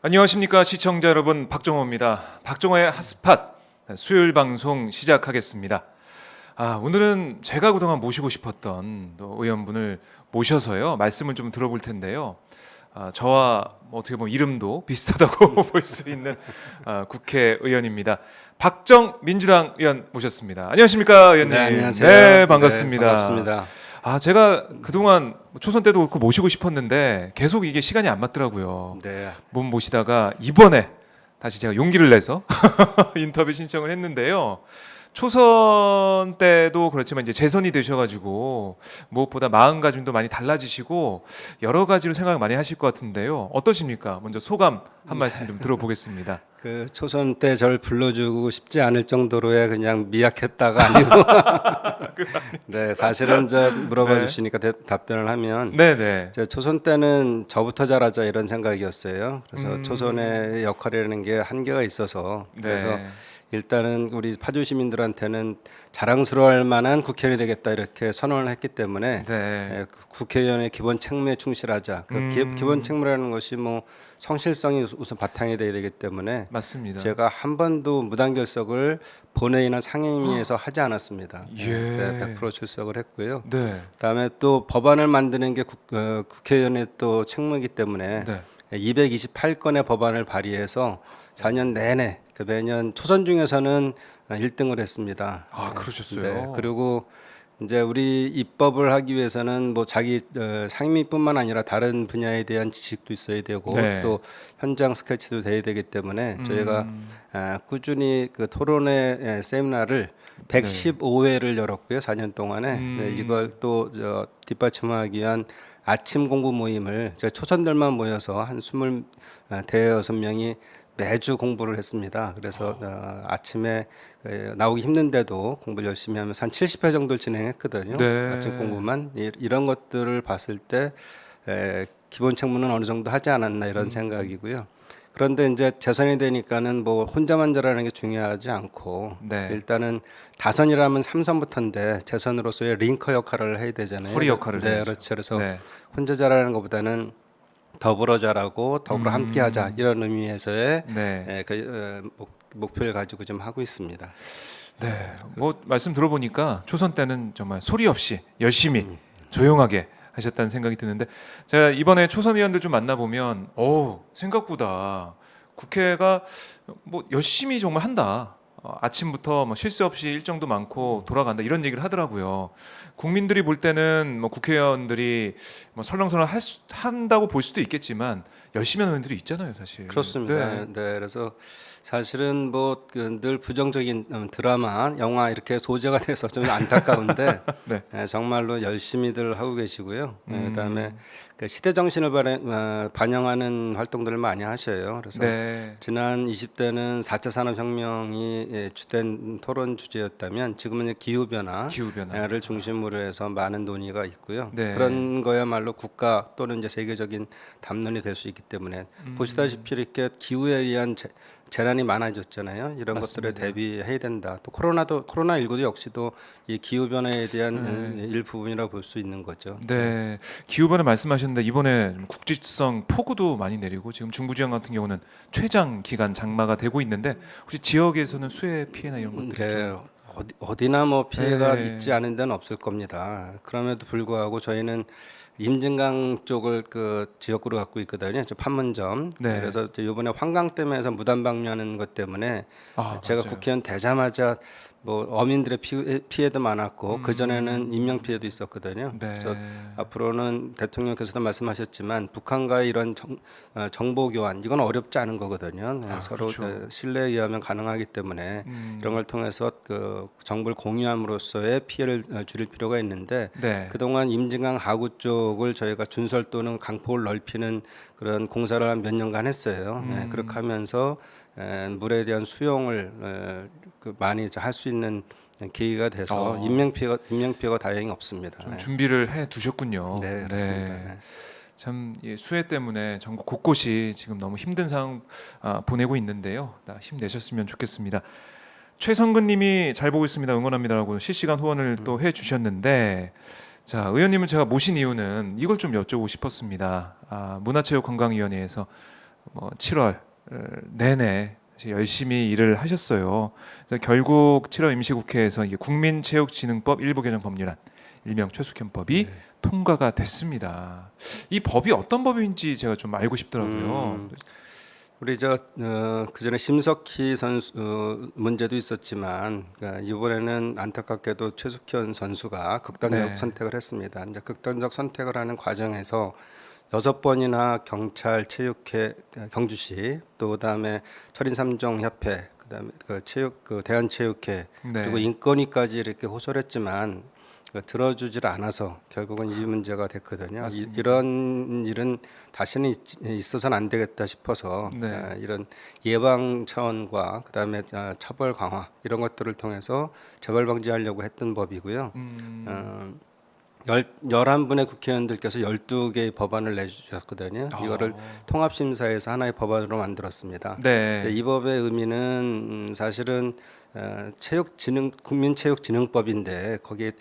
안녕하십니까 시청자 여러분, 박정호입니다. 박정호의 핫스팟 수요일 방송 시작하겠습니다. 오늘은 제가 그동안 모시고 싶었던 또 의원분을 모셔서요 말씀을 좀 들어볼 텐데요. 저와 어떻게 보면 이름도 비슷하다고 볼 수 있는 국회의원입니다. 박정 민주당 의원 모셨습니다. 안녕하십니까 의원님? 네, 안녕하세요. 네, 반갑습니다. 네, 반갑습니다. 제가 그동안 초선 때도 그렇고 모시고 싶었는데 계속 이게 시간이 안 맞더라고요. 네. 못 모시다가 이번에 다시 제가 용기를 내서 인터뷰 신청을 했는데요. 초선 때도 그렇지만 이제 재선이 되셔가지고 무엇보다 마음가짐도 많이 달라지시고 여러 가지로 생각 많이 하실 것 같은데요. 어떠십니까? 먼저 소감 한 말씀 좀 들어보겠습니다. 그 초선 때 저를 불러주고 싶지 않을 정도로의 그냥 미약했다가 아니고 네, 사실은 저 물어봐 네. 주시니까 답변을 하면 네네. 제 초선 때는 저부터 잘하자 이런 생각이었어요. 그래서 초선의 역할이라는 게 한계가 있어서 그래서 네. 일단은 우리 파주 시민들한테는 자랑스러워할 만한 국회의원이 되겠다 이렇게 선언을 했기 때문에 네. 국회의원의 기본 책무에 충실하자. 기본 책무라는 것이 뭐 성실성이 우선 바탕이 돼야 되기 때문에 맞습니다. 제가 한 번도 무단결석을 본회의나 상임위에서 하지 않았습니다. 예. 네, 100% 출석을 했고요. 네. 그다음에 또 법안을 만드는 게 국회의원의 또 책무이기 때문에 네. 228건의 법안을 발의해서 4년 내내 매년 초선 중에서는 1등을 했습니다. 그러셨어요. 네, 그리고 이제 우리 입법을 하기 위해서는 뭐 자기 상임위뿐만 아니라 다른 분야에 대한 지식도 있어야 되고 네. 또 현장 스케치도 돼야 되기 때문에 저희가 꾸준히 그 토론회 세미나를 115회를 열었고요. 4년 동안에 네, 이걸 또 뒷받침하기 위한 아침 공부 모임을 제가 초선들만 모여서 한 26명이 매주 공부를 했습니다. 그래서 아침에 나오기 힘든데도 공부를 열심히 하면서 한 70회 정도를 진행했거든요. 네. 아침 공부만 이런 것들을 봤을 때 기본 책무는 어느 정도 하지 않았나 이런 생각이고요. 그런데 이제 재선이 되니까는 뭐 혼자만 잘하는 게 중요하지 않고 네. 일단은 다선이라면 3선부터인데 재선으로서의 링커 역할을 해야 되잖아요. 허리 역할을 네, 해야죠. 그렇죠. 그래서 네. 혼자 잘하는 것보다는 더불어 잘하고 더불어 함께하자 이런 의미에서의 네. 목표를 가지고 좀 하고 있습니다. 네. 뭐 말씀 들어보니까 초선 때는 정말 소리 없이 열심히 조용하게 하셨다는 생각이 드는데 제가 이번에 초선 의원들 좀 만나보면 생각보다 국회가 뭐 열심히 정말 한다. 아침부터 뭐 실수 없이 일정도 많고 돌아간다 이런 얘기를 하더라고요. 국민들이 볼 때는 뭐 국회의원들이 뭐 설렁설렁 한다고 볼 수도 있겠지만 열심히 하는 의원들이 있잖아요, 사실. 그렇습니다. 네. 네, 그래서 사실은 뭐 늘 부정적인 드라마, 영화 이렇게 소재가 돼서 좀 안타까운데 네. 정말로 열심히들 하고 계시고요. 그다음에 그 시대 정신을 반영하는 활동들을 많이 하셔요. 그래서 네. 지난 20대는 4차 산업혁명이 주된 토론 주제였다면 지금은 이제 기후변화를 중심으로 해서 많은 논의가 있고요. 네. 그런 거야말로 국가 또는 이제 세계적인 담론이 될 수 있기 때문에 보시다시피 이렇게 기후에 의한 재난이 많아졌잖아요. 이런 것들에 대비해야 된다. 또 코로나19도 역시도 이 기후 변화에 대한 일부분이라고 볼 수 있는 거죠. 네, 기후변화 말씀하셨는데 이번에 국지성 폭우도 많이 내리고 지금 중부지방 같은 경우는 최장 기간 장마가 되고 있는데 혹시 지역에서는 수해 피해나 이런 것들 네, 어디나 뭐 피해가 네. 있지 않은 데는 없을 겁니다. 그럼에도 불구하고 저희는 임진강 쪽을 그 지역구로 갖고 있거든요. 저 판문점. 네. 그래서 이번에 환강댐에서 무단 방류하는 것 때문에 제가 맞아요. 국회의원 되자마자 뭐 어민들의 피해도 많았고 그 전에는 인명 피해도 있었거든요. 네. 그래서 앞으로는 대통령께서도 말씀하셨지만 북한과의 이런 정보 교환 이건 어렵지 않은 거거든요. 서로 그렇죠. 신뢰에 의하면 가능하기 때문에 이런 걸 통해서 그 정보를 공유함으로써의 피해를 줄일 필요가 있는데 네. 그동안 임진강 하구 쪽을 저희가 준설 또는 강폭을 넓히는 그런 공사를 한 몇 년간 했어요. 그렇게 하면서 물에 대한 수용을 많이 할 수 있는 계기가 돼서 인명 피해가 다행히 없습니다. 좀 준비를 해 두셨군요. 네, 그렇습니다. 네. 참 수해 때문에 전국 곳곳이 지금 너무 힘든 상황 보내고 있는데요. 힘내셨으면 좋겠습니다. 최성근님이 잘 보고 있습니다. 응원합니다라고 실시간 후원을 또 해주셨는데 자 의원님을 제가 모신 이유는 이걸 좀 여쭤보고 싶었습니다. 문화체육관광위원회에서 7월 내내 열심히 일을 하셨어요. 그래서 결국 7월 임시국회에서 이게 국민체육진흥법 일부 개정 법률안, 일명 최숙현법이 통과가 됐습니다. 이 법이 어떤 법인지 제가 좀 알고 싶더라고요. 우리 그 전에 심석희 선수 문제도 있었지만 그러니까 이번에는 안타깝게도 최숙현 선수가 극단적 네. 선택을 했습니다. 이제 극단적 선택을 하는 과정에서 6번이나 경찰 체육회 경주시 또 그다음에 철인삼종협회 그다음에 대한체육회 네. 그리고 인권위까지 이렇게 호소를 했지만 들어주질 않아서 결국은 이 문제가 됐거든요. 이런 일은 다시는 있어서는 안 되겠다 싶어서 네. 이런 예방 차원과 그다음에 처벌 강화 이런 것들을 통해서 재발 방지하려고 했던 법이고요. 11분의 국회의원들께서 12개의 법안을 내주셨거든요. 이거를 통합심사해서 하나의 법안으로 만들었습니다. 네. 이 법의 의미는 사실은 국민체육진흥법인데 거기에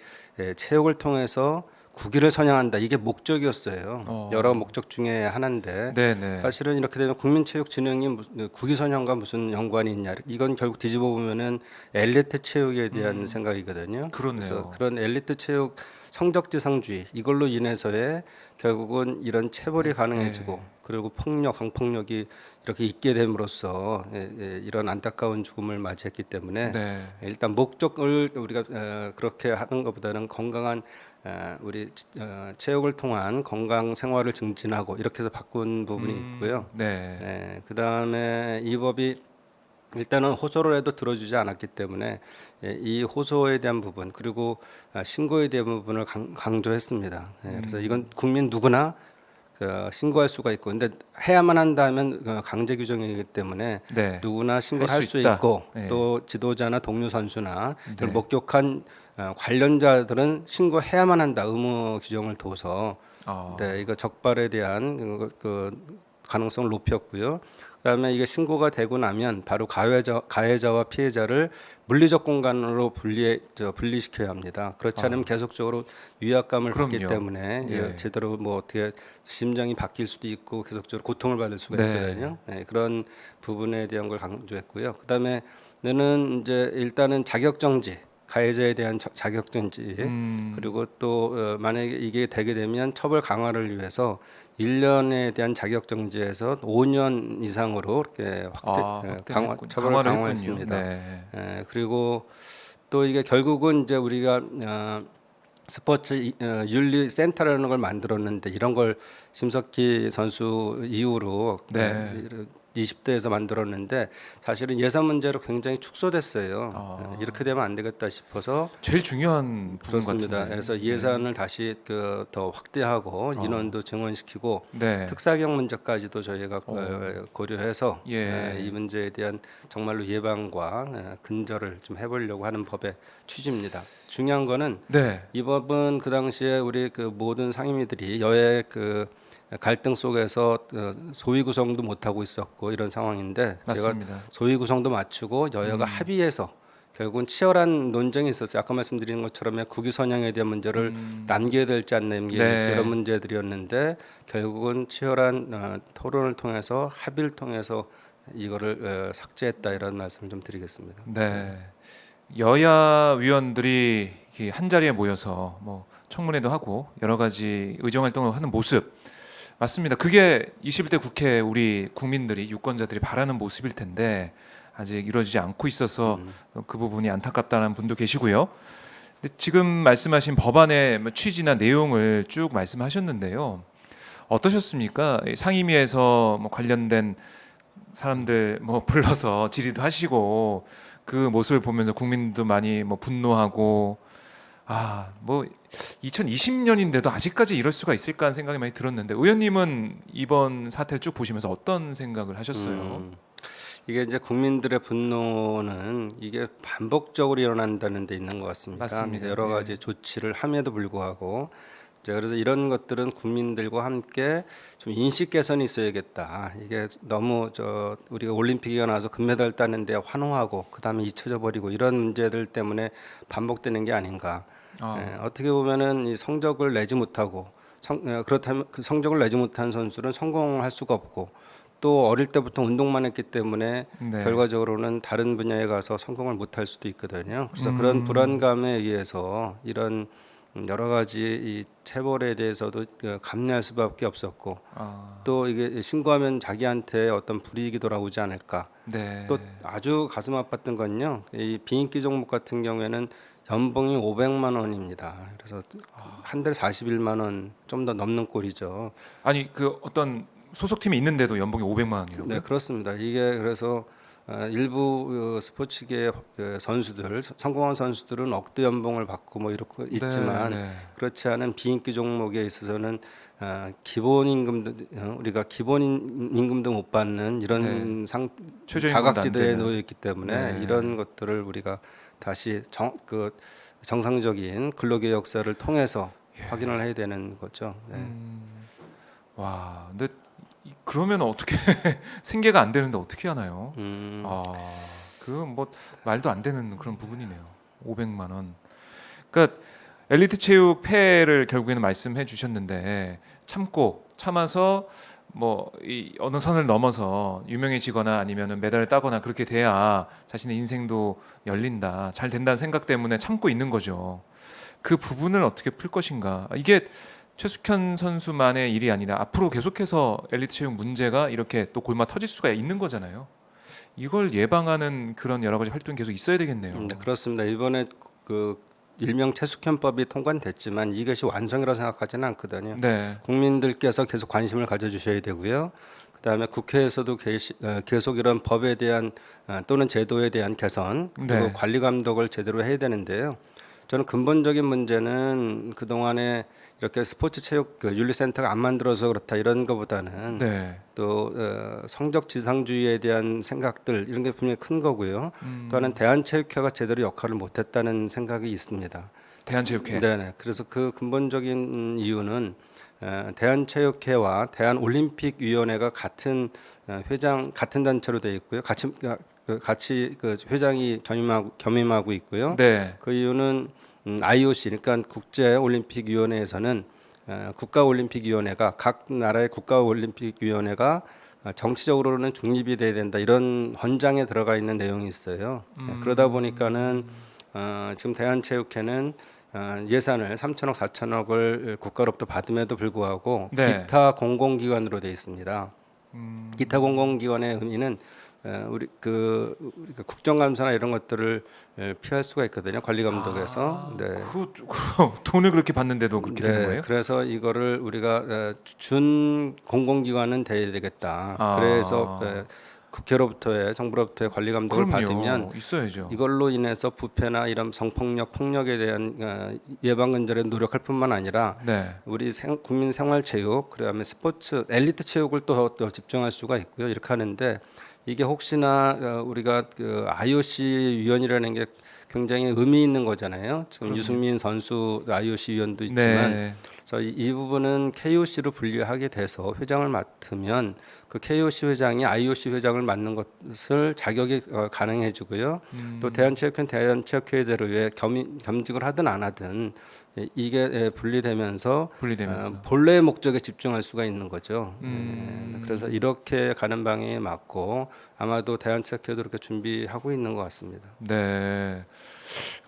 체육을 통해서 국위를 선양한다. 이게 목적이었어요. 여러 목적 중에 하나인데 네네. 사실은 이렇게 되면 국민체육진흥이 국위 선양과 무슨 연관이 있냐? 이건 결국 뒤집어 보면은 엘리트 체육에 대한 생각이거든요. 그러네요. 그래서 그런 엘리트 체육 성적지상주의 이걸로 인해서의 결국은 이런 체벌이 가능해지고 그리고 폭력, 강폭력이 이렇게 있게 됨으로써 이런 안타까운 죽음을 맞이했기 때문에 네. 일단 목적을 우리가 그렇게 하는 것보다는 건강한 우리 체육을 통한 건강 생활을 증진하고 이렇게 해서 바꾼 부분이 있고요. 네. 그다음에 이 법이 일단은 호소를 해도 들어주지 않았기 때문에 이 호소에 대한 부분 그리고 신고에 대한 부분을 강조했습니다. 그래서 이건 국민 누구나 신고할 수가 있고, 근데 해야만 한다면 강제 규정이기 때문에 네. 누구나 신고를 할 할 수 수 있다. 있고 네. 또 지도자나 동료 선수나 이걸 네. 목격한 관련자들은 신고해야만 한다 의무 규정을 둬서 네, 이거 적발에 대한 그 가능성을 높였고요. 그다음에 이게 신고가 되고 나면 바로 가해자와 피해자를 물리적 공간으로 분리시켜야 합니다. 그렇지 않으면 계속적으로 위압감을 받기 그럼요. 때문에 예. 제대로 뭐 어떻게 심정이 바뀔 수도 있고 계속적으로 고통을 받을 수가 네. 있거든요. 그런 부분에 대한 걸 강조했고요. 그다음에는 이제 일단은 자격정지. 가해자에 대한 자격정지 그리고 또 만약에 이게 되게 되면 처벌 강화를 위해서 1년에 대한 자격정지에서 5년 이상으로 이렇게 처벌을 강화를 강화했습니다. 했군요. 네. 그리고 또 이게 결국은 이제 우리가 스포츠 윤리센터라는 걸 만들었는데 이런 걸 심석희 선수 이후로 네. 20대에서 만들었는데 사실은 예산 문제로 굉장히 축소됐어요. 이렇게 되면 안 되겠다 싶어서 제일 중요한 부분 그렇습니다. 같은데. 그래서 예산을 다시 더 확대하고 인원도 증원시키고 네. 특사경 문제까지도 저희가 고려해서 예. 이 문제에 대한 정말로 예방과 근절을 좀 해보려고 하는 법의 취지입니다. 중요한 거는 네. 이 법은 그 당시에 우리 그 모든 상임위들이 여야의 그 갈등 속에서 소위 구성도 못 하고 있었고 이런 상황인데 맞습니다. 제가 소위 구성도 맞추고 여야가 합의해서 결국은 치열한 논쟁이 있었어요. 아까 말씀드린 것처럼 국위 선양에 대한 문제를 남겨야 될지 안 남겨야 될지 네. 이런 문제들이었는데 결국은 치열한 토론을 통해서 합의를 통해서 이거를 삭제했다 이런 말씀을 좀 드리겠습니다. 네. 여야 위원들이 이렇게 한 자리에 모여서 뭐 청문회도 하고 여러 가지 의정 활동을 하는 모습 맞습니다. 그게 21대 국회 우리 국민들이 유권자들이 바라는 모습일 텐데 아직 이루어지지 않고 있어서 그 부분이 안타깝다는 분도 계시고요. 근데 지금 말씀하신 법안의 취지나 내용을 쭉 말씀하셨는데요. 어떠셨습니까? 상임위에서 뭐 관련된 사람들 뭐 불러서 질의도 하시고 그 모습을 보면서 국민도 많이 뭐 분노하고 뭐 2020년인데도 아직까지 이럴 수가 있을까 하는 생각이 많이 들었는데 의원님은 이번 사태를 쭉 보시면서 어떤 생각을 하셨어요? 이게 이제 국민들의 분노는 이게 반복적으로 일어난다는 데 있는 것 같습니다. 맞습니다. 여러 가지 조치를 함에도 불구하고 그래서 이런 것들은 국민들과 함께 좀 인식 개선이 있어야겠다. 이게 너무 우리가 올림픽에 나와서 금메달 따는데 환호하고 그다음에 잊혀져 버리고 이런 문제들 때문에 반복되는 게 아닌가. 어떻게 보면은 이 성적을 내지 못하고 그렇다면 그 성적을 내지 못한 선수는 성공할 수가 없고 또 어릴 때부터 운동만 했기 때문에 네. 결과적으로는 다른 분야에 가서 성공을 못할 수도 있거든요. 그래서 그런 불안감에 의해서 이런 여러 가지 이 체벌에 대해서도 감내할 수밖에 없었고 아, 또 이게 신고하면 자기한테 어떤 불이익이 돌아오지 않을까. 네. 또 아주 가슴 아팠던 건요. 이 비인기 종목 같은 경우에는 연봉이 500만 원입니다. 그래서 한 달에 41만 원 좀 더 넘는 꼴이죠. 아니 그 어떤 소속팀이 있는데도 연봉이 500만 원이라고요? 네, 그렇습니다. 이게 그래서 일부 스포츠계 선수들 성공한 선수들은 억대 연봉을 받고 뭐 이렇게 있지만 네. 그렇지 않은 비인기 종목에 있어서는 기본 임금도 우리가 기본 임금도 못 받는 이런 최저임금도 안 사각지대에 되는. 놓여 있기 때문에 네. 이런 것들을 우리가 다시 정상적인 근로계 역사를 통해서 확인을 해야 되는 거죠. 네. 와, 근데 그러면 어떻게 생계가 안 되는데 어떻게 하나요? 아, 그 뭐 말도 안 되는 그런 부분이네요. 500만 원. 그러니까 엘리트 체육 폐해를 결국에는 말씀해 주셨는데 참아서 뭐 이 어느 선을 넘어서 유명해지거나 아니면은 메달을 따거나 그렇게 돼야 자신의 인생도 열린다, 잘 된다는 생각 때문에 참고 있는 거죠. 그 부분을 어떻게 풀 것인가? 이게 최숙현 선수만의 일이 아니라 앞으로 계속해서 엘리트 체육 문제가 이렇게 또 골마 터질 수가 있는 거잖아요. 이걸 예방하는 그런 여러 가지 활동이 계속 있어야 되겠네요. 네, 그렇습니다. 이번에 그 일명 채숙현법이 통과됐지만 이것이 완성이라고 생각하지는 않거든요. 네, 국민들께서 계속 관심을 가져주셔야 되고요. 그다음에 국회에서도 계속 이런 법에 대한 또는 제도에 대한 개선 그리고 네. 관리 감독을 제대로 해야 되는데요. 저는 근본적인 문제는 그 동안에 이렇게 스포츠 체육 윤리센터가 안 만들어서 그렇다 이런 것보다는 네. 또 성적 지상주의에 대한 생각들 이런 게 분명히 큰 거고요. 또 하나는 대한체육회가 제대로 역할을 못했다는 생각이 있습니다. 대한체육회. 네네. 그래서 그 근본적인 이유는 대한체육회와 대한올림픽위원회가 같은 회장 같은 단체로 되어 있고요. 같이 그 회장이 겸임하고 있고요. 네. 그 이유는 IOC 그러니까 국제올림픽위원회에서는 국가올림픽위원회가 각 나라의 국가올림픽위원회가 정치적으로는 중립이 돼야 된다 이런 헌장에 들어가 있는 내용이 있어요. 그러다 보니까는 지금 대한체육회는 예산을 3천억, 4천억을 국가로부터 받음에도 불구하고 네. 기타 공공기관으로 되어 있습니다. 기타 공공기관의 의미는 우리가 국정감사나 이런 것들을 피할 수가 있거든요. 관리 감독에서. 네. 그 돈을 그렇게 받는데도 그렇게 되는 거예요? 그래서 이거를 우리가 준 공공기관은 돼야 되겠다. 아. 그래서 국회로부터의 정부로부터의 관리 감독을 그럼요. 받으면 있어야죠. 이걸로 인해서 부패나 이런 성폭력, 폭력에 대한 예방 근절에 노력할 뿐만 아니라 네. 우리 국민 생활체육, 그다음에 스포츠, 엘리트 체육을 또 집중할 수가 있고요. 이렇게 하는데 이게 혹시나 우리가 그 IOC 위원이라는 게 굉장히 의미 있는 거잖아요. 지금 유승민 선수 IOC 위원도 있지만 네. 그래서 이 부분은 KOC로 분리하게 돼서 회장을 맡으면 그 KOC 회장이 IOC 회장을 맡는 것을 자격이 가능해지고요. 또 대한체육회 대한체육회대로 왜 겸직을 하든 안 하든 이게 분리되면서 본래의 목적에 집중할 수가 있는 거죠. 그래서 이렇게 가는 방향에 맞고 아마도 대한체육회도 그렇게 준비하고 있는 것 같습니다. 네.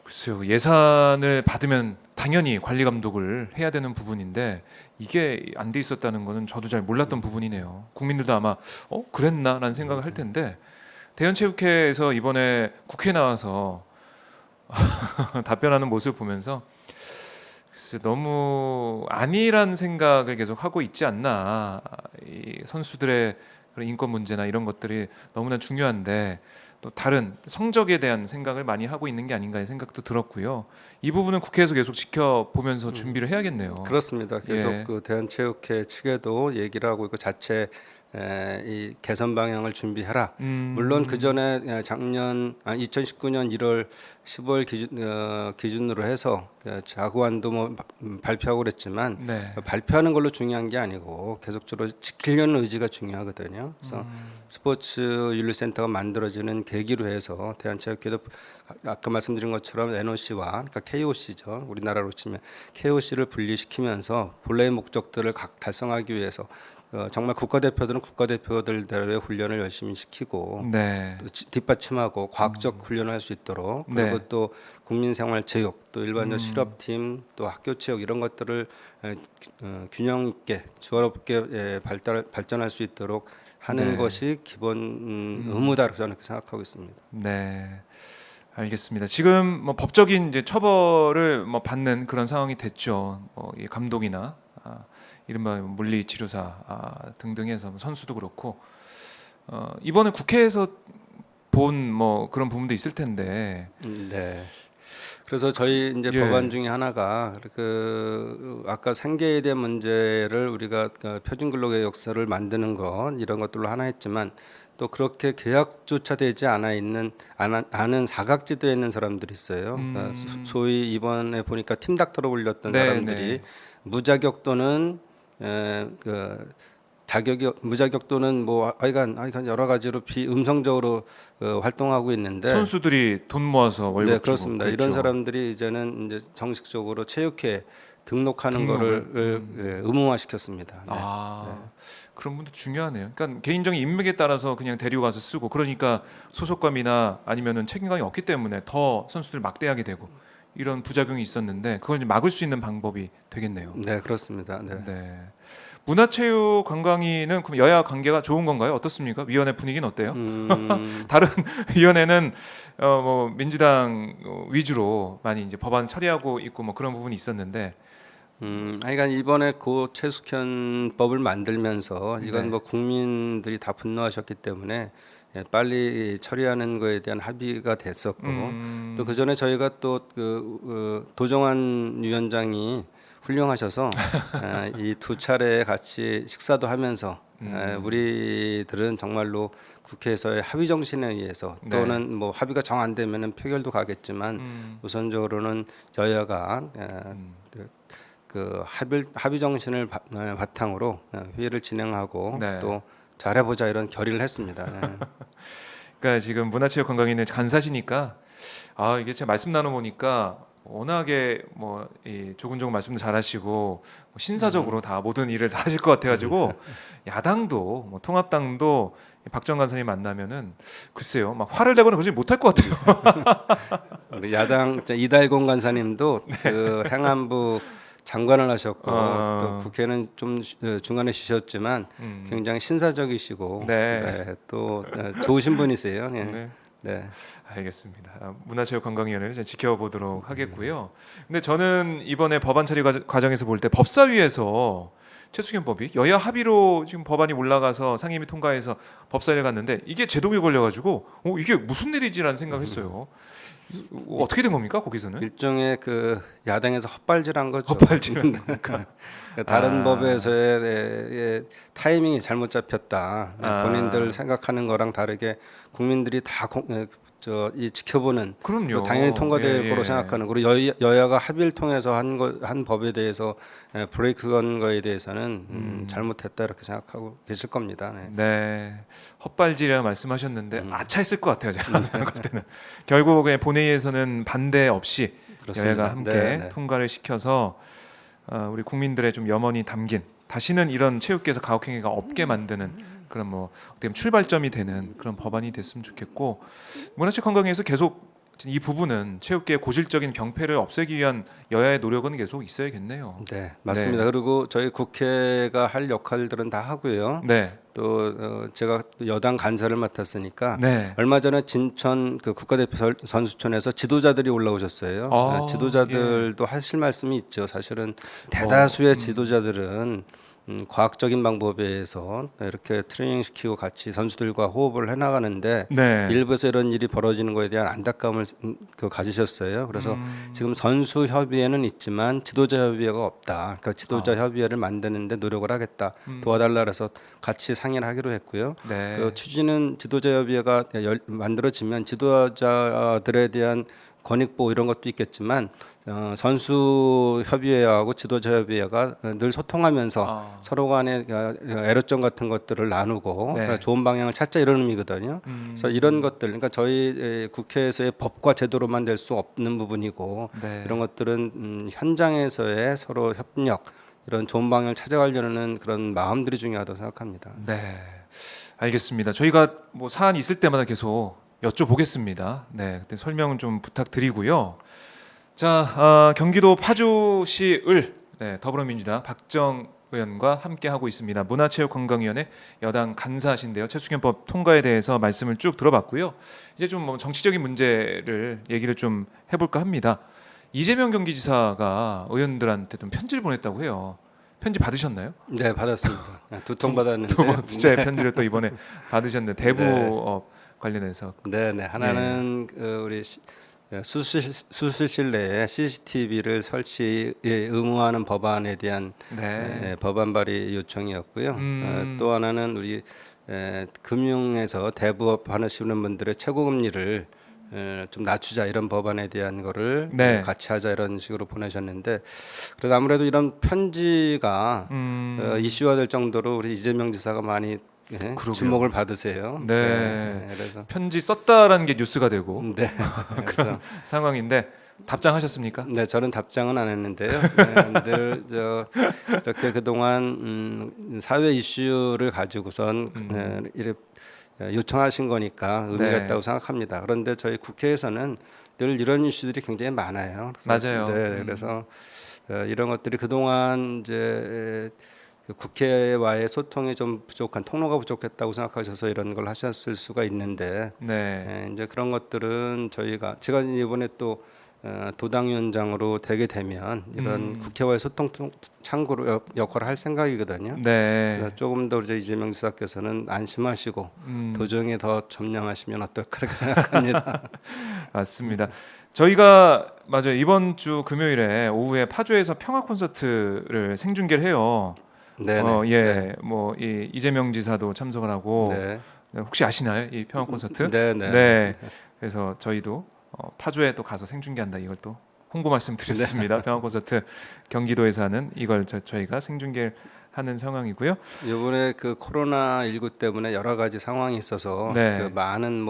글쎄요. 예산을 받으면 당연히 관리 감독을 해야 되는 부분인데 이게 안 돼 있었다는 거는 저도 잘 몰랐던 부분이네요. 국민들도 아마 그랬나라는 생각을 할 텐데 대한체육회에서 이번에 국회 나와서 답변하는 모습을 보면서 글쎄 너무 아니란 생각을 계속 하고 있지 않나. 이 선수들의 그런 인권 문제나 이런 것들이 너무나 중요한데 또 다른 성적에 대한 생각을 많이 하고 있는 게 아닌가의 생각도 들었고요. 이 부분은 국회에서 계속 지켜보면서 준비를 해야겠네요. 그렇습니다. 계속 예. 그 대한체육회 측에도 얘기를 하고 있고 자체 이 개선 방향을 준비해라. 물론 그 전에 작년 2019년 1월 10월 기준으로 해서 자구안도 뭐 발표하고 그랬지만 네. 발표하는 걸로 중요한 게 아니고 계속적으로 지키려는 의지가 중요하거든요. 그래서 스포츠 윤리센터가 만들어지는 계기로 해서 대한체육회도 아까 말씀드린 것처럼 NOC와 그러니까 KOC죠. 우리나라로 치면 KOC를 분리시키면서 본래의 목적들을 달성하기 위해서 정말 국가대표들은 국가대표들대로의 훈련을 열심히 시키고 네. 또 뒷받침하고 과학적 훈련을 할 수 있도록 그리고 네. 또 국민생활체육 또 일반적 실업팀 또 학교체육 이런 것들을 균형 있게 조화롭게 발전할 수 있도록 하는 네. 것이 기본 의무다라고 저는 그렇게 생각하고 있습니다. 네. 알겠습니다. 지금 뭐 법적인 이제 처벌을 뭐 받는 그런 상황이 됐죠. 이 감독이나 이른바 물리치료사 등등해서 뭐 선수도 그렇고 이번에 국회에서 본 뭐 그런 부분도 있을 텐데. 네. 그래서 저희 이제 예. 법안 중에 하나가 그 아까 생계에 대한 문제를 우리가 그 표준근로의 역사를 만드는 것 이런 것들로 하나 했지만 또 그렇게 계약조차 되지 않은 사각지대에 있는 사람들이 있어요. 그러니까 소위 이번에 보니까 팀닥터로 불렸던 네, 사람들이 네. 무자격 또는 그 자격이 무자격 또는 뭐 하여간 여러 가지로 비음성적으로 활동하고 있는데 선수들이 돈 모아서 월급 네 주고 그렇습니다. 그랬죠. 이런 사람들이 이제는 이제 정식적으로 체육회 등록하는 등록을? 거를 의무화시켰습니다. 네. 그런 분도 중요하네요. 그러니까 개인적인 인맥에 따라서 그냥 데려가서 쓰고 그러니까 소속감이나 아니면은 책임감이 없기 때문에 더 선수들을 막대하게 되고 이런 부작용이 있었는데 그걸 이제 막을 수 있는 방법이 되겠네요. 네 그렇습니다. 네. 네. 문화체육관광위는 그럼 여야 관계가 좋은 건가요? 어떻습니까? 위원회 분위기는 어때요? 다른 위원회는 뭐 민주당 위주로 많이 이제 법안 처리하고 있고 뭐 그런 부분이 있었는데 하여간 이번에 고 최숙현법을 만들면서 이건 네. 뭐 국민들이 다 분노하셨기 때문에 빨리 처리하는 거에 대한 합의가 됐었고 또 그 전에 저희가 또 그 도정환 위원장이 훌륭하셔서 이 두 차례 같이 식사도 하면서 우리들은 정말로 국회에서의 합의 정신에 의해서 네. 또는 뭐 합의가 정 안 되면은 표결도 가겠지만 우선적으로는 여야가 그 합의 정신을 바탕으로 회의를 진행하고 네. 또 잘해보자 이런 결의를 했습니다. 네. 그러니까 지금 문화체육관광위는 간사시니까 이게 제가 말씀 나눠보니까 워낙에 뭐 조근조근 말씀도 잘하시고 뭐 신사적으로 다 모든 일을 다 하실 것 같아가지고 야당도 뭐 통합당도 박정 간사님 만나면은 글쎄요 막 화를 내거나 그러지 못할 것 같아요. 우리 야당 이달곤 간사님도 그 행안부 장관을 하셨고 또 국회는 좀 중간에 쉬셨지만 굉장히 신사적이시고 네. 또 좋으신 분이세요. 네. 네. 네. 알겠습니다. 문화체육관광위원회를 좀 지켜보도록 하겠고요. 근데 저는 이번에 법안 처리 과정에서 볼 때 법사위에서 최숙현법이 여야 합의로 지금 법안이 올라가서 상임위 통과해서 법사위에 갔는데 이게 제동에 걸려가지고 이게 무슨 일이지라는 생각했어요. 어떻게 된 겁니까 거기서는? 일종의 그 야당에서 헛발질한 거죠. 헛발질한 겁니까? 다른 법에서의 타이밍이 잘못 잡혔다. 본인들 생각하는 거랑 다르게 국민들이 다 이 지켜보는 그럼요. 또 당연히 통과될 예, 거로 예. 생각하는 그리고 여야가 합의를 통해서 한 법에 대해서 브레이크 건 거에 대해서는 잘못했다 이렇게 생각하고 계실 겁니다. 네. 네, 헛발질이라 말씀하셨는데 아차했을 것 같아요. 제가 생각할 때는 결국에 본회의에서는 반대 없이 그렇습니다. 여야가 함께 네, 네. 통과를 시켜서 우리 국민들의 좀 염원이 담긴 다시는 이런 체육계에서 가혹행위가 없게 만드는 그런 뭐 어떻게 보면 출발점이 되는 그런 법안이 됐으면 좋겠고 문화체육관광위에서 계속 이 부분은 체육계의 고질적인 병폐를 없애기 위한 여야의 노력은 계속 있어야겠네요. 네, 맞습니다. 그리고 저희 국회가 할 역할들은 다 하고요. 네, 또 제가 여당 간사를 맡았으니까 네. 얼마 전에 진천 그 국가대표 선수촌에서 지도자들이 올라오셨어요. 지도자들도 하실 말씀이 있죠. 사실은 대다수의 지도자들은 과학적인 방법에 의해서 이렇게 트레이닝 시키고 같이 선수들과 호흡을 해나가는데 네. 일부에서 이런 일이 벌어지는 거에 대한 안타까움을 가지셨어요. 그래서 지금 선수 협의회는 있지만 지도자 협의회가 없다. 그러니까 지도자 협의회를 만드는데 노력을 하겠다. 도와달라 그래서 같이 상의를 하기로 했고요. 네. 그 추진은 지도자 협의회가 만들어지면 지도자들에 대한 권익보호 이런 것도 있겠지만 선수 협의회하고 지도자 협의회가 늘 소통하면서 서로 간의 애로점 같은 것들을 나누고 네. 그러니까 좋은 방향을 찾자 이런 의미거든요. 그래서 이런 것들, 그러니까 저희 국회에서의 법과 제도로만 될 수 없는 부분이고 네. 이런 것들은 현장에서의 서로 협력 이런 좋은 방향을 찾아가려는 그런 마음들이 중요하다고 생각합니다. 네, 알겠습니다. 저희가 뭐 사안 있을 때마다 계속 여쭤보겠습니다. 네, 그때 설명은 좀 부탁드리고요. 자, 경기도 파주시을 네, 더불어민주당 박정 의원과 함께 하고 있습니다. 문화체육관광위원회 여당 간사신데요. 최수경법 통과에 대해서 말씀을 쭉 들어봤고요. 이제 좀 뭐 정치적인 문제를 얘기를 좀 해볼까 합니다. 이재명 경기지사가 의원들한테 좀 편지를 보냈다고 해요. 편지 받으셨나요? 네, 받았습니다. 두 통 받았는데. 두 번째 편지를 또 이번에 받으셨는데 대부업 네. 관련해서. 네. 하나는 우리 수술실 내에 CCTV를 설치 의무화하는 법안에 대한 네. 법안 발의 요청이었고요. 또 하나는 우리 금융에서 대부업 하시는 분들의 최고금리를 좀 낮추자 이런 법안에 대한 거를 네. 같이 하자 이런 식으로 보내셨는데 그래도 아무래도 이런 편지가 이슈화될 정도로 우리 이재명 지사가 많이 그러게요. 주목을 받으세요. 네. 그래서 편지 썼다라는 게 뉴스가 되고 네. 그래서 상황인데 답장하셨습니까? 네, 저는 답장은 안 했는데요. 늘 이렇게 그동안 사회 이슈를 가지고선 이렇게 요청하신 거니까 의미가 네. 있다고 생각합니다. 그런데 저희 국회에서는 늘 이런 이슈들이 굉장히 많아요. 그래서 맞아요. 네, 그래서 이런 것들이 그동안 이제 그 국회와의 소통이 좀 부족한 통로가 부족했다고 생각하셔서 이런 걸 하셨을 수가 있는데 네. 이제 그런 것들은 제가 이번에 또 도당위원장으로 되게 되면 이런 국회와의 소통 창구로 역할을 할 생각이거든요. 네. 그래서 조금 더 이제 이재명 지사께서는 안심하시고 도정에 더 점령하시면 어떨까 그렇게 생각합니다. 맞습니다. 저희가 맞아요. 이번 주 금요일에 오후에 파주에서 평화 콘서트를 생중계를 해요. 네네. 예. 뭐 이재명 지사도 참석을 하고 네. 혹시 아시나요? 이 평화 콘서트? 네네. 네. 그래서 저희도 파주에 또 가서 생중계한다. 이걸 또 홍보 말씀드렸습니다. 평화 콘서트 경기도에서 하는 이걸 저희가 생중계를 하는 상황이고요. 이번에 그 코로나 19 때문에 여러 가지 상황이 있어서 네. 그 많은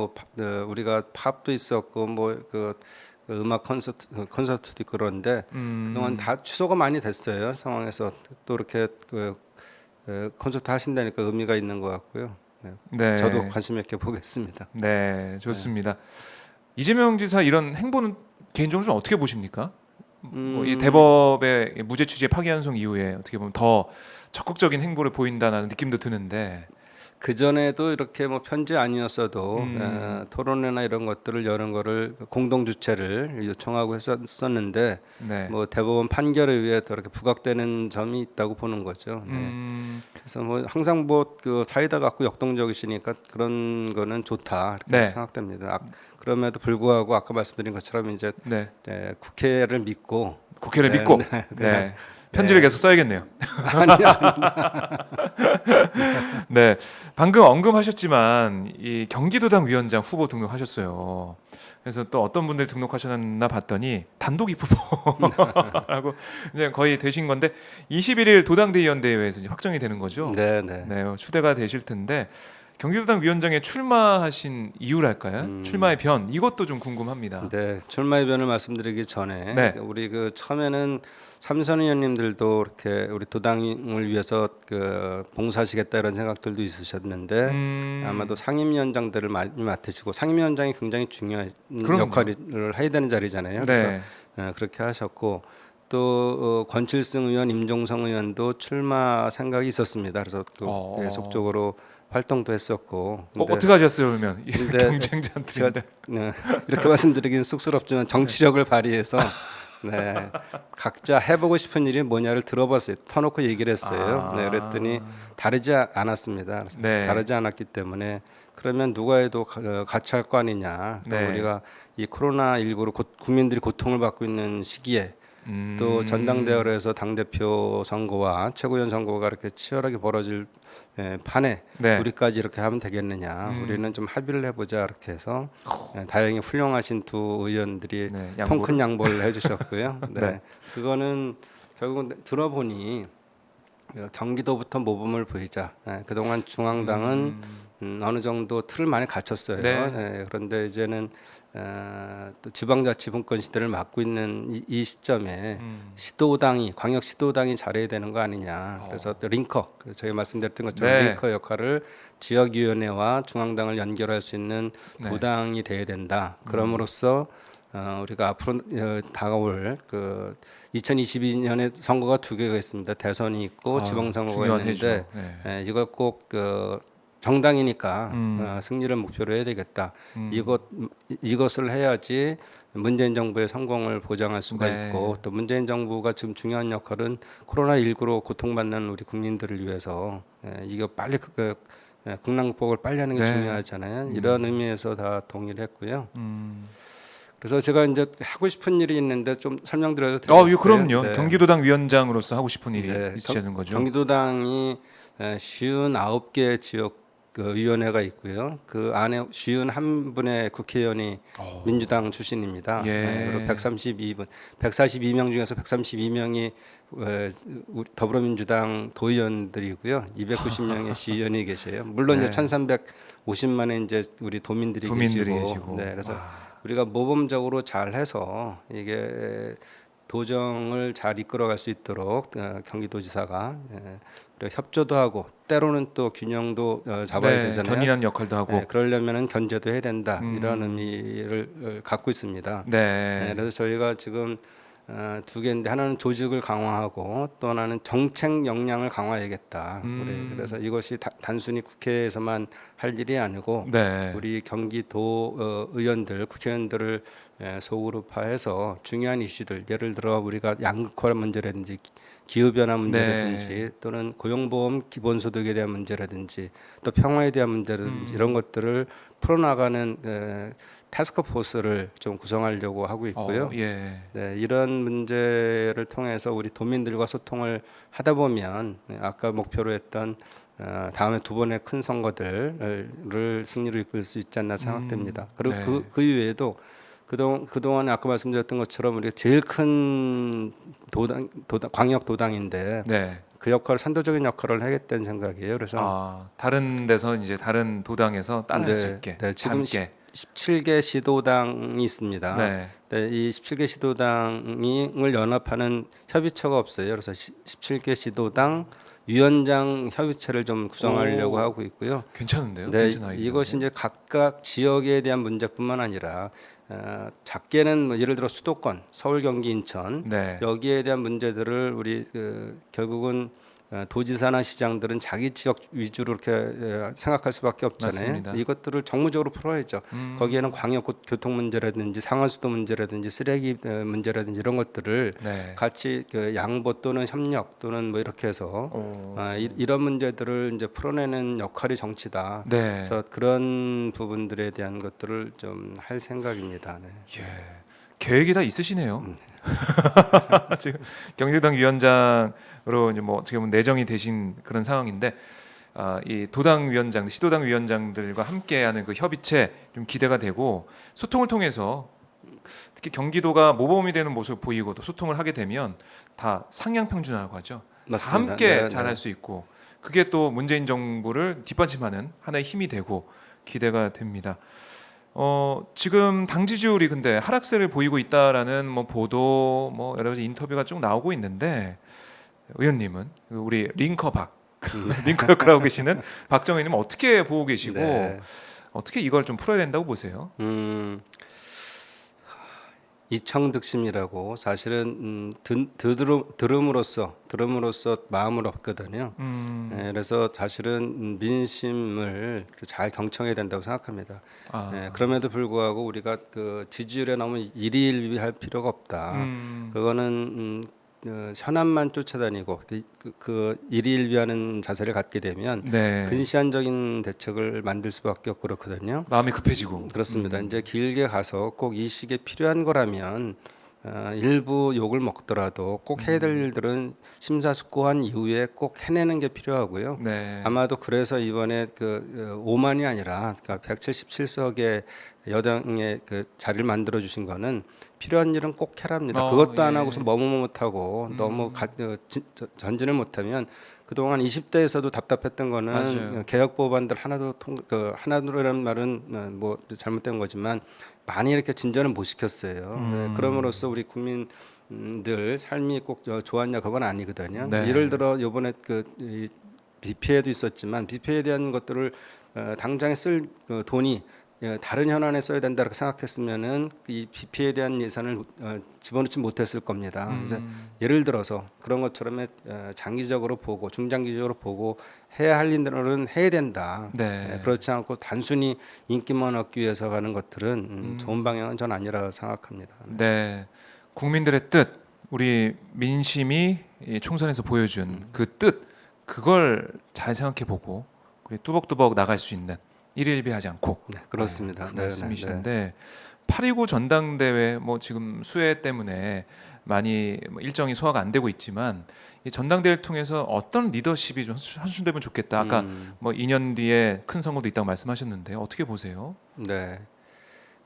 우리가 팝도 있었고 그 음악 콘서트도 있고 그런데 그동안 다 취소가 많이 됐어요. 상황에서 또 이렇게 콘서트 하신다니까 의미가 있는 것 같고요. 네. 네. 저도 관심 있게 보겠습니다. 네, 좋습니다. 이재명 지사 이런 행보는 개인적으로 좀 어떻게 보십니까? 뭐이 대법의 무죄 취지의 파기환송 이후에 어떻게 보면 더 적극적인 행보를 보인다는 느낌도 드는데. 그 전에도 이렇게 뭐 편지 아니었어도 토론회나 이런 것들을 여는 거를 공동 주최를 요청하고 했었는데 네. 뭐 대법원 판결에 의해 더 이렇게 부각되는 점이 있다고 보는 거죠. 네. 그래서 뭐 항상 뭐 그 사이다 갖고 역동적이시니까 그런 거는 좋다 이렇게 네. 생각됩니다. 그럼에도 불구하고 아까 말씀드린 것처럼 이제 네. 국회를 믿고 국회를 네, 믿고 네, 네. 편지를 계속 써야겠네요. 아니야. 네, 방금 언급하셨지만 이 경기도당 위원장 후보 등록하셨어요. 그래서 또 어떤 분들 등록하셨나 봤더니 단독 입후보라고 이제 거의 되신 건데 21일 도당대의원대회에서 이제 확정이 되는 거죠. 네. 네, 추대가 되실 텐데 경기도당 위원장에 출마하신 이유랄까요? 출마의 변 이것도 좀 궁금합니다. 네, 출마의 변을 말씀드리기 전에 네. 우리 그 처음에는 삼선 의원님들도 이렇게 우리 도당을 위해서 그 봉사하시겠다 이런 생각들도 있으셨는데 아마도 상임위원장들을 많이 맡으시고 상임위원장이 굉장히 중요한 그럼요. 역할을 해야 되는 자리잖아요. 그래서 네. 그렇게 하셨고 또 권칠승 의원, 임종성 의원도 출마 생각이 있었습니다. 그래서 또 계속적으로 활동도 했었고. 어떻게 하셨어요 그러면 근데 경쟁자들인데. 이렇게 말씀드리긴 쑥스럽지만 정치력을 발휘해서 네, 각자 해보고 싶은 일이 뭐냐를 들어봤어요. 터놓고 얘기를 했어요. 네, 그랬더니 다르지 않았습니다. 그래서 네. 다르지 않았기 때문에 그러면 누가 해도 같이 할 거 아니냐. 또 네. 우리가 이 코로나 19로 국민들이 고통을 받고 있는 시기에 또 전당대회로 해서 당대표 선거와 최고위원 선거가 이렇게 치열하게 벌어질 판에 네. 우리까지 이렇게 하면 되겠느냐. 우리는 좀 합의를 해보자 이렇게 해서 다행히 훌륭하신 두 의원들이 네, 통 큰 양보를 해주셨고요. 네. 네. 그거는 결국은 들어보니 경기도부터 모범을 보이자. 그동안 중앙당은 어느 정도 틀을 많이 갖췄어요. 네. 그런데 이제는 또 지방자치분권 시대를 맞고 있는 이 시점에 시도당이 광역 시도당이 잘해야 되는 거 아니냐. 그래서 또 링커, 저희 말씀드렸던 것처럼 네. 링커 역할을 지역위원회와 중앙당을 연결할 수 있는 네. 도당이 돼야 된다. 그럼으로써 우리가 앞으로 다가올 2022년에 선거가 두 개가 있습니다. 대선이 있고 지방선거가 중요한 있는데 해죠. 네. 이걸 꼭 정당이니까 승리를 목표로 해야 되겠다. 이것을 해야지 문재인 정부의 성공을 보장할 수가 네. 있고 또 문재인 정부가 지금 중요한 역할은 코로나19로 고통받는 우리 국민들을 위해서 이거 빨리 국난 극복을 빨리 하는 게 네. 중요하잖아요. 이런 의미에서 다 동의를 했고요. 그래서 제가 이제 하고 싶은 일이 있는데 좀 설명드려도 되겠어요? 예, 그럼요. 네. 경기도당 위원장으로서 하고 싶은 일이 네, 있으시는 거죠. 경기도당이 59개 지역 위원회가 있고요. 그 안에 51분의 국회의원이 민주당 출신입니다. 예. 그리고 142명 중에서 132명이 더불어민주당 도의원들이고요. 290명의 시의원이 계세요. 물론 네. 이제 1,350만의 이제 우리 도민들이 계시고. 네, 그래서 우리가 모범적으로 잘 해서 이게 도정을 잘 이끌어갈 수 있도록 경기도지사가 그리고 협조도 하고 때로는 또 균형도 잡아야 네, 되잖아요. 견인하는 역할도 하고. 네, 그러려면은 견제도 해야 된다 이런 의미를 갖고 있습니다. 네. 그래서 저희가 지금 두 개인데 하나는 조직을 강화하고 또 하나는 정책 역량을 강화해야겠다. 그래서 이것이 단순히 국회에서만 할 일이 아니고 네. 우리 경기도 의원들, 국회의원들을 소그룹화해서 중요한 이슈들, 예를 들어 우리가 양극화 문제라든지 기후변화 문제라든지 또는 고용보험 기본소득에 대한 문제라든지 또 평화에 대한 문제라든지 이런 것들을 풀어나가는 타스크포스를 좀 구성하려고 하고 있고요. 예. 네, 이런 문제를 통해서 우리 도민들과 소통을 하다 보면 아까 목표로 했던 다음에 두 번의 큰 선거들을 승리로 이끌 수 있지 않나 생각됩니다. 그리고 네. 그 이외에도 그동안에 아까 말씀드렸던 것처럼 우리가 제일 큰 광역 도당인데 네. 그 역할 선도적인 역할을 하겠다는 생각이에요. 그래서 다른 데서 이제 다른 도당에서 따라할 수 있게. 네, 지금 함께. 17개 시도당이 있습니다. 네. 네, 이 17개 시도당을 연합하는 협의체가 없어요. 그래서 17개 시도당 위원장 협의체를 좀 구성하려고 하고 있고요. 괜찮은데요? 네, 괜찮은 아이디어. 이것이 이제 각각 지역에 대한 문제뿐만 아니라 작게는 뭐 예를 들어 수도권, 서울, 경기, 인천 네. 여기에 대한 문제들을 우리 결국은 도지사나 시장들은 자기 지역 위주로 이렇게 생각할 수밖에 없잖아요. 맞습니다. 이것들을 정무적으로 풀어야죠. 거기에는 광역 교통 문제라든지 상하수도 문제라든지 쓰레기 문제라든지 이런 것들을 네. 같이 양보 또는 협력 또는 뭐 이렇게 해서 이런 문제들을 이제 풀어내는 역할이 정치다. 네. 그래서 그런 부분들에 대한 것들을 좀 할 생각입니다. 네. 예. 계획이 다 있으시네요. 지금 경기도당 위원장으로 이제 뭐 어떻게 보면 내정이 되신 그런 상황인데 이 도당 위원장, 시도당 위원장들과 함께하는 그 협의체 좀 기대가 되고 소통을 통해서 특히 경기도가 모범이 되는 모습을 보이고 또 소통을 하게 되면 다 상향 평준화라고 하죠. 다 맞습니다. 함께 네, 잘할 네. 수 있고 그게 또 문재인 정부를 뒷받침하는 하나의 힘이 되고 기대가 됩니다. 지금 당 지지율이 근데 하락세를 보이고 있다라는 뭐 보도, 뭐 여러 가지 인터뷰가 쭉 나오고 있는데 의원님은 우리 링커박 링커 역을 하고 계시는 박정희님 어떻게 보고 계시고 네. 어떻게 이걸 좀 풀어야 된다고 보세요? 이청득심이라고 사실은 들음으로써 마음을 얻거든요. 그래서 사실은 민심을 잘 경청해야 된다고 생각합니다. 그럼에도 불구하고 우리가 그 지지율에 너무 일희일비할 필요가 없다. 그거는 현안만 쫓아다니고 그 일희일비하는 자세를 갖게 되면 네. 근시안적인 대책을 만들 수밖에 없고 그렇거든요. 마음이 급해지고 그렇습니다. 이제 길게 가서 꼭 이 시기에 필요한 거라면 일부 욕을 먹더라도 꼭 해야 될 일들은 심사숙고한 이후에 꼭 해내는 게 필요하고요. 네. 아마도 그래서 이번에 5만이 아니라 그러니까 177석의 여당의 그 자리를 만들어 주신 거는 필요한 일은 꼭 해랍니다. 어, 그것도 안 예. 하고서 못하고 너무 전진을 못하면 그동안 20대에서도 답답했던 거는 맞아요. 개혁 법안들 하나도 하나도라는 말은 뭐 잘못된 거지만 많이 이렇게 진전을 못 시켰어요. 네, 그럼으로써 우리 국민들 삶이 꼭 좋았냐 그건 아니거든요. 네. 예를 들어 이번에 이 비피에도 있었지만 비피에 대한 것들을 당장에 쓸 돈이 다른 현안에 써야 된다고 생각했으면은 이 BP에 대한 예산을 집어넣지 못했을 겁니다. 그래서 예를 들어서 그런 것처럼 장기적으로 보고 중장기적으로 보고 해야 할 일들은 해야 된다. 네. 그렇지 않고 단순히 인기만 얻기 위해서 가는 것들은 좋은 방향은 전 아니라고 생각합니다. 네. 국민들의 뜻, 우리 민심이 이 총선에서 보여준 그 뜻, 그걸 잘 생각해 보고 우리 뚜벅뚜벅 나갈 수 있는 일일비하지 않고 네, 그렇습니다. 그 네, 말씀이신데 8.29 전당대회 뭐 지금 수해 때문에 많이 뭐 일정이 소화가 안 되고 있지만 이 전당대회를 통해서 어떤 리더십이 좀 선출되면 좋겠다. 아까 뭐 2년 뒤에 큰 선거도 있다고 말씀하셨는데 어떻게 보세요? 네.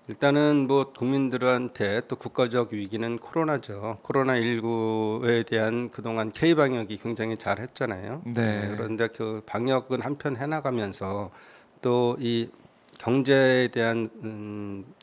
일단은 뭐 국민들한테 또 국가적 위기는 코로나죠. 코로나19에 대한 그동안 K 방역이 굉장히 잘 했잖아요. 네. 그런데 그 방역은 한편 해나가면서 또 이 경제에 대한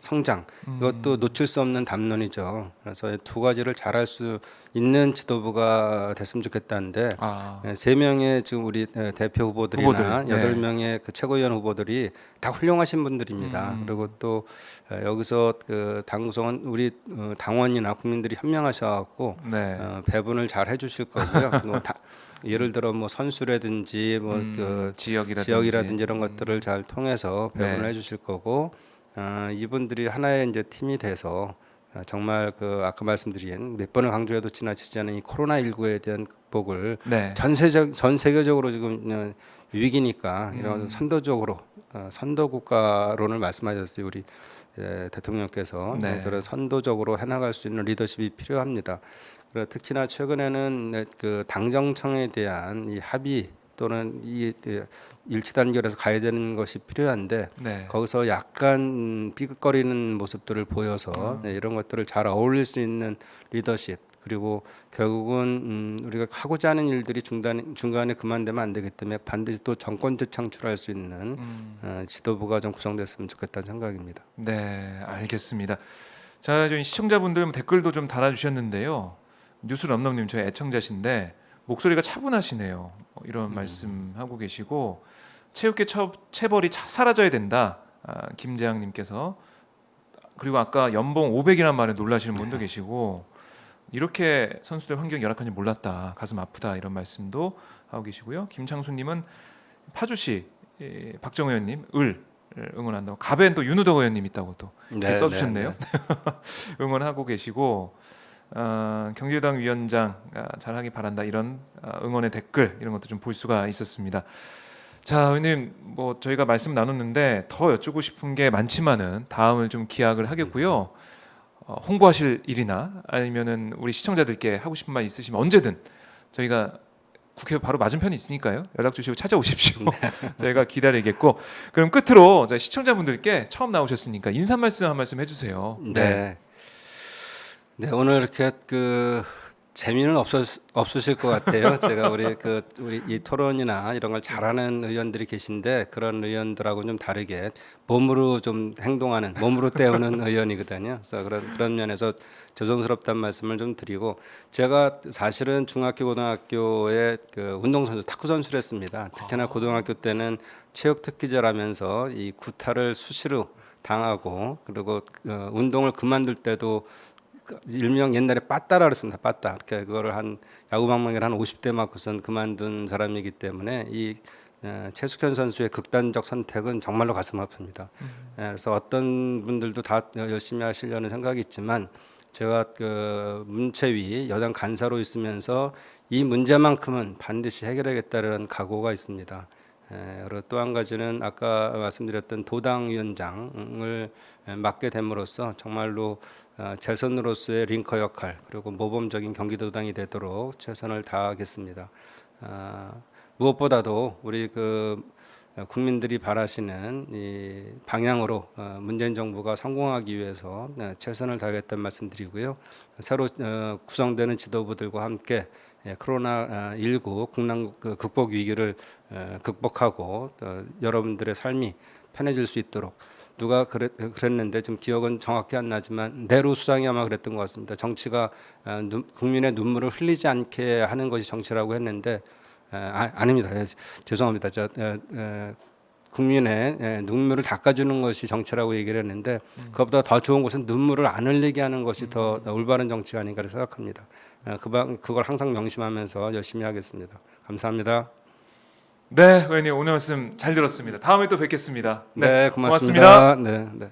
성장 이것도 놓칠 수 없는 담론이죠. 그래서 두 가지를 잘할 수 있는 지도부가 됐으면 좋겠다는데 아, 3명의 지금 우리 대표 후보들이나 후보들, 네. 8명의 그 최고위원 후보들이 다 훌륭하신 분들입니다. 그리고 또 여기서 그 당선 우리 당원이나 국민들이 현명하셔갖고 네. 배분을 잘 해주실 거고요. 뭐 예를 들어 뭐 선수라든지 뭐 그 지역이라든지 이런 것들을 잘 통해서 배분을 네. 해주실 거고 이분들이 하나의 이제 팀이 돼서 정말 그 아까 말씀드린 몇 번을 강조해도 지나치지 않은 이 코로나19에 대한 극복을 네. 전 세계적으로 지금 위기니까 이런 선도적으로 선도 국가론을 말씀하셨어요 우리 대통령께서 네. 그런 선도적으로 해나갈 수 있는 리더십이 필요합니다. 그리고 특히나 최근에는 그 당정청에 대한 이 합의 또는 이 일치 단결해서 가야 되는 것이 필요한데 네. 거기서 약간 삐걱거리는 모습들을 보여서 이런 것들을 잘 어울릴 수 있는 리더십 그리고 결국은 우리가 하고자 하는 일들이 중간에 그만되면 안 되기 때문에 반드시 또 정권 재창출할 수 있는 지도부가 좀 구성됐으면 좋겠다는 생각입니다. 네, 알겠습니다. 자, 저희 시청자분들 댓글도 좀 달아주셨는데요. 뉴스 럼넘님 저희 애청자신데 목소리가 차분하시네요. 이런 말씀하고 계시고 체육계 체벌이 사라져야 된다. 김재양님께서 그리고 아까 연봉 500이라는 말에 놀라시는 분도 계시고 이렇게 선수들 환경이 열악한지 몰랐다. 가슴 아프다 이런 말씀도 하고 계시고요. 김창수님은 파주시 박정호 의원님 응원한다고 갑엔 또 윤우덕 의원님 있다고 또 이렇게 써주셨네요. 응원하고 계시고 경제당 위원장 잘하기 바란다 이런 응원의 댓글 이런 것도 좀 볼 수가 있었습니다. 자, 의원님 뭐 저희가 말씀 나눴는데 더 여쭙고 싶은 게 많지만은 다음을 좀 기약을 하겠고요. 홍보하실 일이나 아니면은 우리 시청자들께 하고 싶은 말 있으시면 언제든 저희가 국회 바로 맞은편에 있으니까요. 연락 주시고 찾아오십시오. 저희가 기다리겠고 그럼 끝으로 저희 시청자분들께 처음 나오셨으니까 인사 말씀 한 말씀 해주세요. 네, 오늘 이렇게 그 재미는 없으실 것 같아요. 제가 우리 이 토론이나 이런 걸 잘하는 의원들이 계신데 그런 의원들하고 좀 다르게 몸으로 좀 행동하는, 몸으로 때우는 의원이거든요. 그래서 그런 면에서 죄송스럽다는 말씀을 좀 드리고 제가 사실은 중학교, 고등학교에 그 운동선수, 탁구 선수를 했습니다. 특히나 고등학교 때는 체육 특기자라면서 이 구타를 수시로 당하고 그리고 운동을 그만둘 때도 일명 옛날에 빠따라 그랬습니다. 빠따. 이렇게 그거를 한 야구방망이를 한 50대 맞고선 그만둔 사람이기 때문에 이 최숙현 선수의 극단적 선택은 정말로 가슴 아픕니다. 그래서 어떤 분들도 다 열심히 하시려는 생각이 있지만 제가 그 문체위 여당 간사로 있으면서 이 문제만큼은 반드시 해결하겠다는 각오가 있습니다. 그리고 또 한 가지는 아까 말씀드렸던 도당위원장을 맡게 됨으로써 정말로 재선으로서의 링커 역할 그리고 모범적인 경기도당이 되도록 최선을 다하겠습니다. 무엇보다도 우리 그 국민들이 바라시는 이 방향으로 문재인 정부가 성공하기 위해서 최선을 다하겠다는 말씀드리고요. 새로 구성되는 지도부들과 함께 코로나 19 국난 극복 위기를 극복하고 여러분들의 삶이 편해질 수 있도록 누가 그랬는데 좀 기억은 정확히 안 나지만 네로 수장이 아마 그랬던 것 같습니다. 정치가 국민의 눈물을 흘리지 않게 하는 것이 정치라고 했는데 아닙니다. 죄송합니다. 국민의 눈물을 닦아주는 것이 정치라고 얘기를 했는데 그것보다 더 좋은 것은 눈물을 안 흘리게 하는 것이 더 올바른 정치가 아닌가 생각합니다. 그걸 항상 명심하면서 열심히 하겠습니다. 감사합니다. 네, 의원님 오늘 말씀 잘 들었습니다. 다음에 또 뵙겠습니다. 네, 고맙습니다. 네, 네.